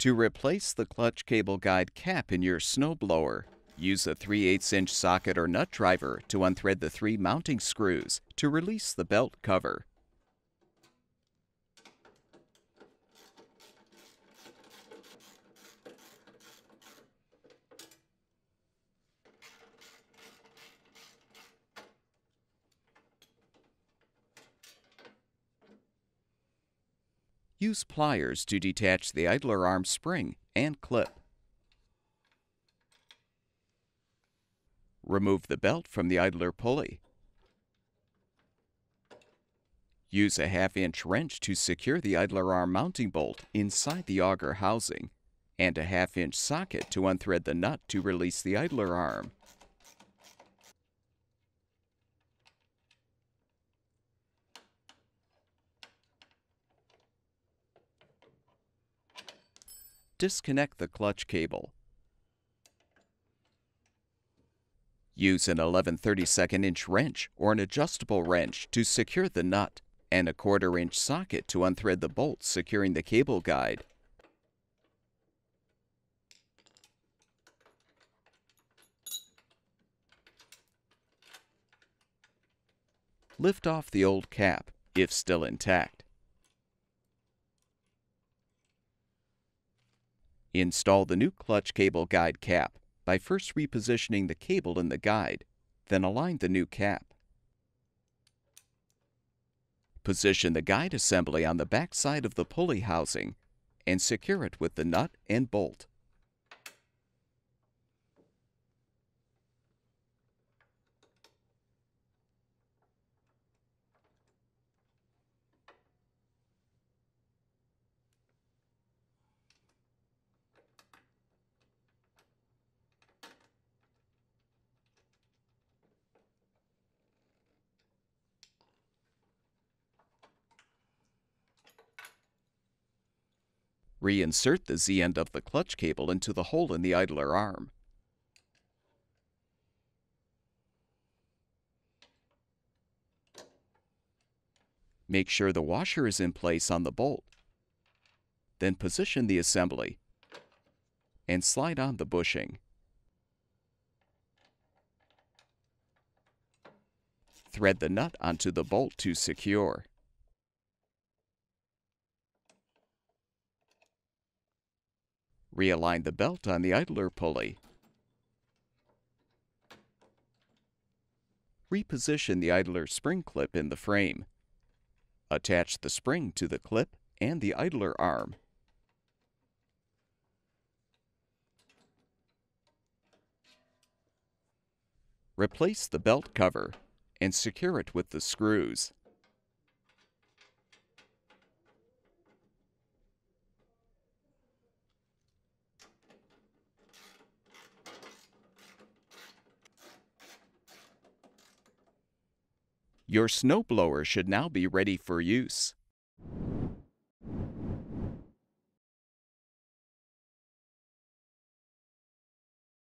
To replace the clutch cable guide cap in your snowblower, use a 3/8" socket or nut driver to unthread the 3 mounting screws to release the belt cover. Use pliers to detach the idler arm spring and clip. Remove the belt from the idler pulley. Use a 1/2" wrench to secure the idler arm mounting bolt inside the auger housing, and a 1/2" socket to unthread the nut to release the idler arm. Disconnect the clutch cable. Use an 11/32" wrench or an adjustable wrench to secure the nut, and a 1/4" socket to unthread the bolt securing the cable guide. Lift off the old cap, if still intact. Install the new clutch cable guide cap by first repositioning the cable in the guide, then align the new cap. Position the guide assembly on the back side of the pulley housing and secure it with the nut and bolt. Reinsert the Z-end of the clutch cable into the hole in the idler arm. Make sure the washer is in place on the bolt. Then position the assembly and slide on the bushing. Thread the nut onto the bolt to secure. Realign the belt on the idler pulley. Reposition the idler spring clip in the frame. Attach the spring to the clip and the idler arm. Replace the belt cover and secure it with the screws. Your snowblower should now be ready for use.